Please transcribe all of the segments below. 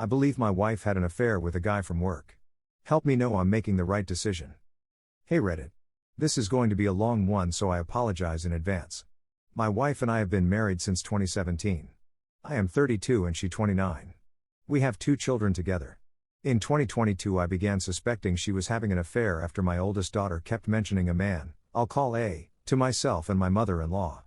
I believe my wife had an affair with a guy from work. Help me know I'm making the right decision. Hey Reddit. This is going to be a long one, so I apologize in advance. My wife and I have been married since 2017. I am 32 and she 29. We have 2 children together. In 2022 I began suspecting she was having an affair after my oldest daughter kept mentioning a man, I'll call A, to myself and my mother-in-law.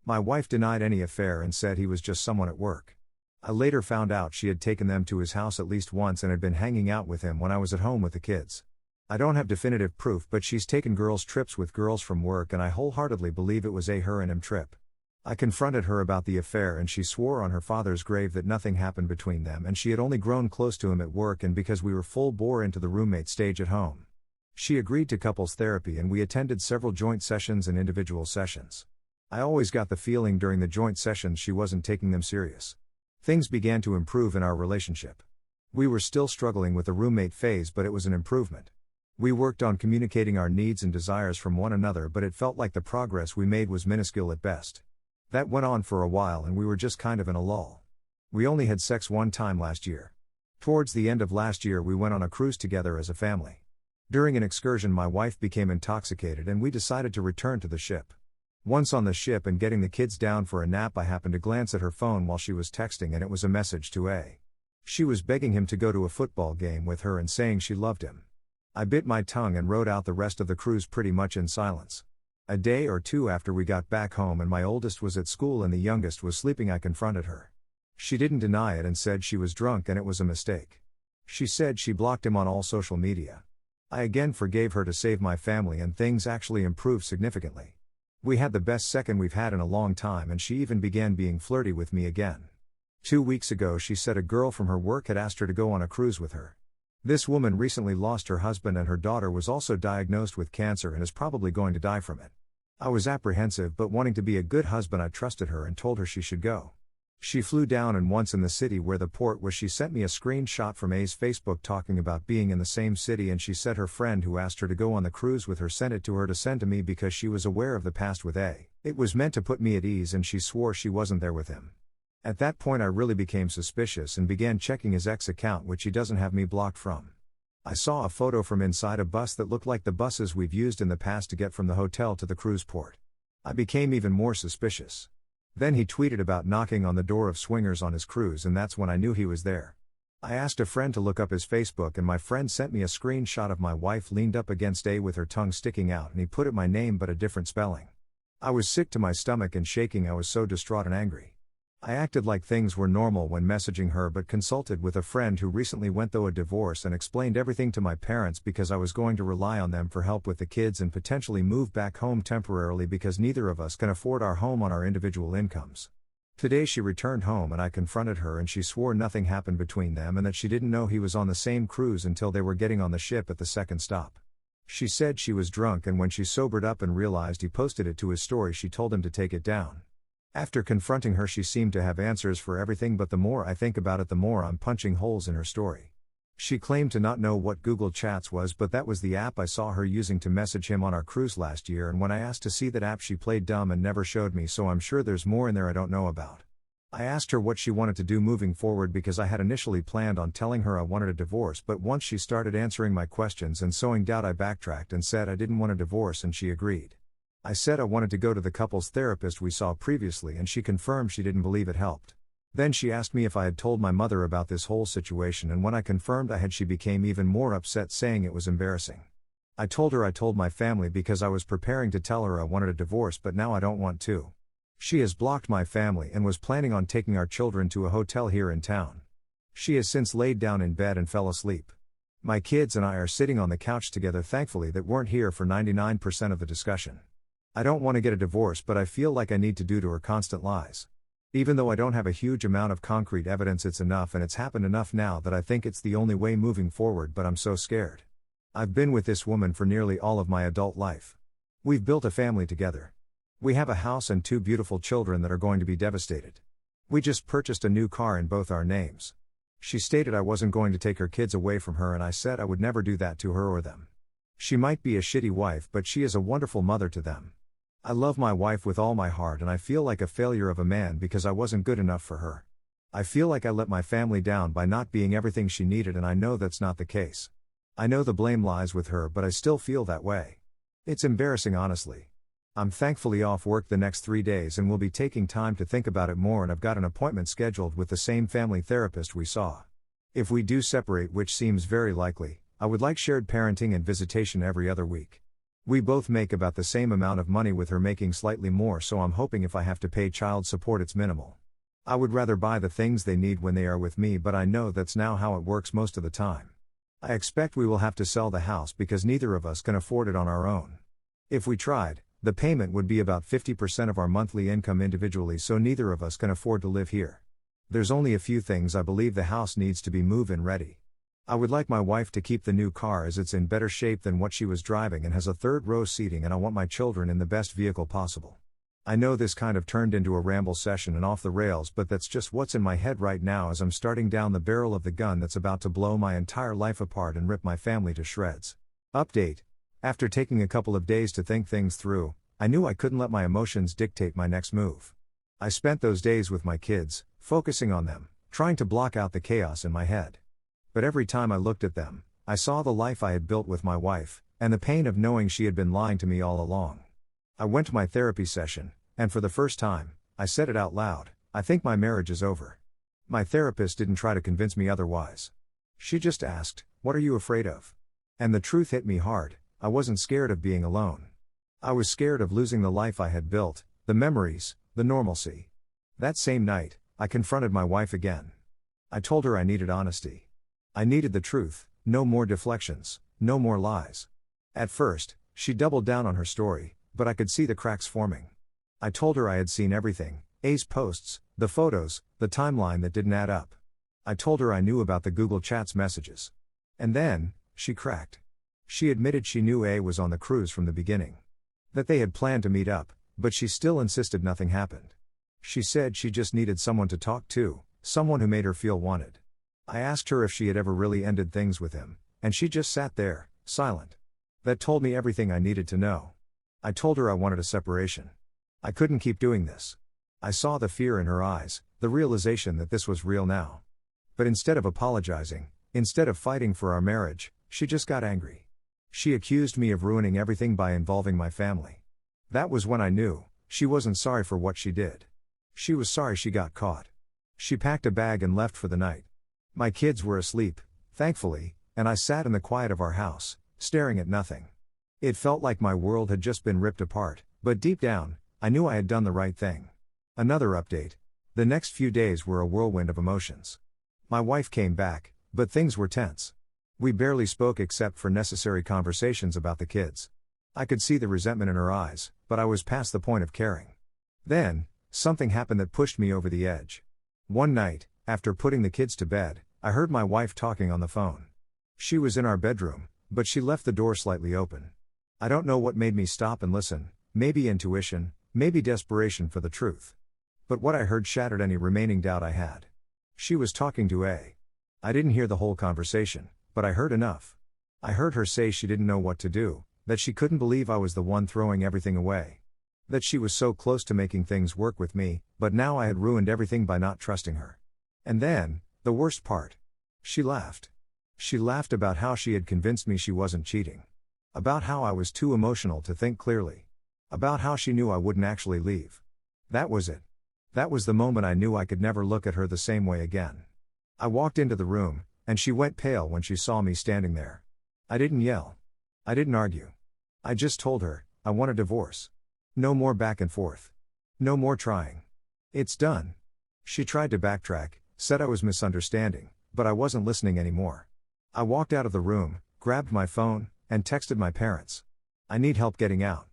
My wife denied any affair and said he was just someone at work. I later found out she had taken them to his house at least once and had been hanging out with him when I was at home with the kids. I don't have definitive proof, but she's taken girls' trips with girls from work and I wholeheartedly believe it was a her and him trip. I confronted her about the affair and she swore on her father's grave that nothing happened between them and she had only grown close to him at work and because we were full bore into the roommate stage at home. She agreed to couples therapy and we attended several joint sessions and individual sessions. I always got the feeling during the joint sessions she wasn't taking them serious. Things began to improve in our relationship. We were still struggling with the roommate phase, but it was an improvement. We worked on communicating our needs and desires from one another, but it felt like the progress we made was minuscule at best. That went on for a while and we were just kind of in a lull. We only had sex one time last year. Towards the end of last year we went on a cruise together as a family. During an excursion my wife became intoxicated and we decided to return to the ship. Once on the ship and getting the kids down for a nap, I happened to glance at her phone while she was texting and it was a message to A. She was begging him to go to a football game with her and saying she loved him. I bit my tongue and rode out the rest of the cruise pretty much in silence. A day or two after we got back home and my oldest was at school and the youngest was sleeping, I confronted her. She didn't deny it and said she was drunk and it was a mistake. She said she blocked him on all social media. I again forgave her to save my family and things actually improved significantly. We had the best second we've had in a long time and she even began being flirty with me again. 2 weeks ago she said a girl from her work had asked her to go on a cruise with her. This woman recently lost her husband and her daughter was also diagnosed with cancer and is probably going to die from it. I was apprehensive, but wanting to be a good husband I trusted her and told her she should go. She flew down and once in the city where the port was she sent me a screenshot from A's Facebook talking about being in the same city and she said her friend who asked her to go on the cruise with her sent it to her to send to me because she was aware of the past with A. It was meant to put me at ease and she swore she wasn't there with him. At that point I really became suspicious and began checking his ex account, which he doesn't have me blocked from. I saw a photo from inside a bus that looked like the buses we've used in the past to get from the hotel to the cruise port. I became even more suspicious. Then he tweeted about knocking on the door of swingers on his cruise and that's when I knew he was there. I asked a friend to look up his Facebook and my friend sent me a screenshot of my wife leaned up against A with her tongue sticking out and he put it my name but a different spelling. I was sick to my stomach and shaking, I was so distraught and angry. I acted like things were normal when messaging her but consulted with a friend who recently went through a divorce and explained everything to my parents because I was going to rely on them for help with the kids and potentially move back home temporarily because neither of us can afford our home on our individual incomes. Today she returned home and I confronted her and she swore nothing happened between them and that she didn't know he was on the same cruise until they were getting on the ship at the second stop. She said she was drunk and when she sobered up and realized he posted it to his story she told him to take it down. After confronting her she seemed to have answers for everything, but the more I think about it the more I'm punching holes in her story. She claimed to not know what Google Chats was, but that was the app I saw her using to message him on our cruise last year, and when I asked to see that app she played dumb and never showed me, so I'm sure there's more in there I don't know about. I asked her what she wanted to do moving forward because I had initially planned on telling her I wanted a divorce, but once she started answering my questions and sowing doubt I backtracked and said I didn't want a divorce and she agreed. I said I wanted to go to the couples therapist we saw previously and she confirmed she didn't believe it helped. Then she asked me if I had told my mother about this whole situation, and when I confirmed I had she became even more upset, saying it was embarrassing. I told her I told my family because I was preparing to tell her I wanted a divorce but now I don't want to. She has blocked my family and was planning on taking our children to a hotel here in town. She has since laid down in bed and fell asleep. My kids and I are sitting on the couch together, thankfully that weren't here for 99% of the discussion. I don't want to get a divorce, but I feel like I need to due to her constant lies. Even though I don't have a huge amount of concrete evidence, it's enough and it's happened enough now that I think it's the only way moving forward, but I'm so scared. I've been with this woman for nearly all of my adult life. We've built a family together. We have a house and 2 beautiful children that are going to be devastated. We just purchased a new car in both our names. She stated I wasn't going to take her kids away from her and I said I would never do that to her or them. She might be a shitty wife, but she is a wonderful mother to them. I love my wife with all my heart and I feel like a failure of a man because I wasn't good enough for her. I feel like I let my family down by not being everything she needed, and I know that's not the case. I know the blame lies with her, but I still feel that way. It's embarrassing, honestly. I'm thankfully off work the next 3 days and will be taking time to think about it more, and I've got an appointment scheduled with the same family therapist we saw. If we do separate, which seems very likely, I would like shared parenting and visitation every other week. We both make about the same amount of money, with her making slightly more, so I'm hoping if I have to pay child support it's minimal. I would rather buy the things they need when they are with me, but I know that's now how it works most of the time. I expect we will have to sell the house because neither of us can afford it on our own. If we tried, the payment would be about 50% of our monthly income individually, so neither of us can afford to live here. There's only a few things I believe the house needs to be move-in ready. I would like my wife to keep the new car as it's in better shape than what she was driving and has a third row seating, and I want my children in the best vehicle possible. I know this kind of turned into a ramble session and off the rails, but that's just what's in my head right now as I'm starting down the barrel of the gun that's about to blow my entire life apart and rip my family to shreds. Update. After taking a couple of days to think things through, I knew I couldn't let my emotions dictate my next move. I spent those days with my kids, focusing on them, trying to block out the chaos in my head. But every time I looked at them, I saw the life I had built with my wife, and the pain of knowing she had been lying to me all along. I went to my therapy session, and for the first time, I said it out loud: I think my marriage is over. My therapist didn't try to convince me otherwise. She just asked, "What are you afraid of?" And the truth hit me hard: I wasn't scared of being alone. I was scared of losing the life I had built, the memories, the normalcy. That same night, I confronted my wife again. I told her I needed honesty. I needed the truth, no more deflections, no more lies. At first, she doubled down on her story, but I could see the cracks forming. I told her I had seen everything: A's posts, the photos, the timeline that didn't add up. I told her I knew about the Google Chats messages. And then, she cracked. She admitted she knew A was on the cruise from the beginning. That they had planned to meet up, but she still insisted nothing happened. She said she just needed someone to talk to, someone who made her feel wanted. I asked her if she had ever really ended things with him, and she just sat there, silent. That told me everything I needed to know. I told her I wanted a separation. I couldn't keep doing this. I saw the fear in her eyes, the realization that this was real now. But instead of apologizing, instead of fighting for our marriage, she just got angry. She accused me of ruining everything by involving my family. That was when I knew she wasn't sorry for what she did. She was sorry she got caught. She packed a bag and left for the night. My kids were asleep, thankfully, and I sat in the quiet of our house, staring at nothing. It felt like my world had just been ripped apart, but deep down, I knew I had done the right thing. Another update. The next few days were a whirlwind of emotions. My wife came back, but things were tense. We barely spoke except for necessary conversations about the kids. I could see the resentment in her eyes, but I was past the point of caring. Then, something happened that pushed me over the edge. One night, after putting the kids to bed, I heard my wife talking on the phone. She was in our bedroom, but she left the door slightly open. I don't know what made me stop and listen, maybe intuition, maybe desperation for the truth. But what I heard shattered any remaining doubt I had. She was talking to A. I didn't hear the whole conversation, but I heard enough. I heard her say she didn't know what to do, that she couldn't believe I was the one throwing everything away. That she was so close to making things work with me, but now I had ruined everything by not trusting her. And then, the worst part. She laughed. She laughed about how she had convinced me she wasn't cheating. About how I was too emotional to think clearly. About how she knew I wouldn't actually leave. That was it. That was the moment I knew I could never look at her the same way again. I walked into the room, and she went pale when she saw me standing there. I didn't yell. I didn't argue. I just told her, I want a divorce. No more back and forth. No more trying. It's done. She tried to backtrack, said I was misunderstanding, but I wasn't listening anymore. I walked out of the room, grabbed my phone, and texted my parents. I need help getting out.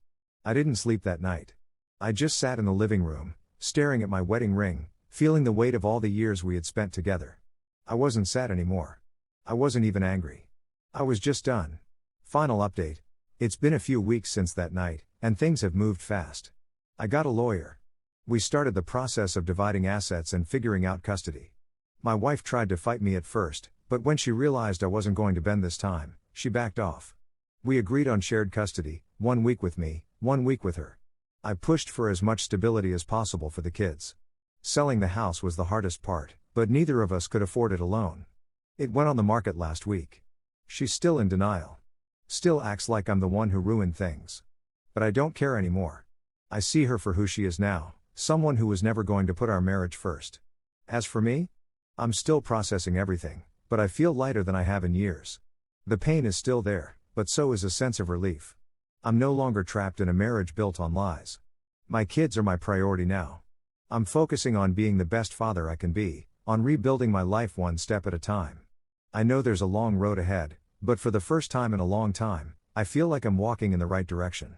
I didn't sleep that night. I just sat in the living room, staring at my wedding ring, feeling the weight of all the years we had spent together. I wasn't sad anymore. I wasn't even angry. I was just done. Final update. It's been a few weeks since that night, and things have moved fast. I got a lawyer. We started the process of dividing assets and figuring out custody. My wife tried to fight me at first, but when she realized I wasn't going to bend this time, she backed off. We agreed on shared custody, 1 week with me, 1 week with her. I pushed for as much stability as possible for the kids. Selling the house was the hardest part, But neither of us could afford it alone. It went on the market last week. She's still in denial. Still acts like I'm the one who ruined things. But I don't care anymore. I see her for who she is now, someone who was never going to put our marriage first. As for me, I'm still processing everything, but I feel lighter than I have in years. The pain is still there, but so is a sense of relief. I'm no longer trapped in a marriage built on lies. My kids are my priority now. I'm focusing on being the best father I can be, on rebuilding my life one step at a time. I know there's a long road ahead, but for the first time in a long time, I feel like I'm walking in the right direction.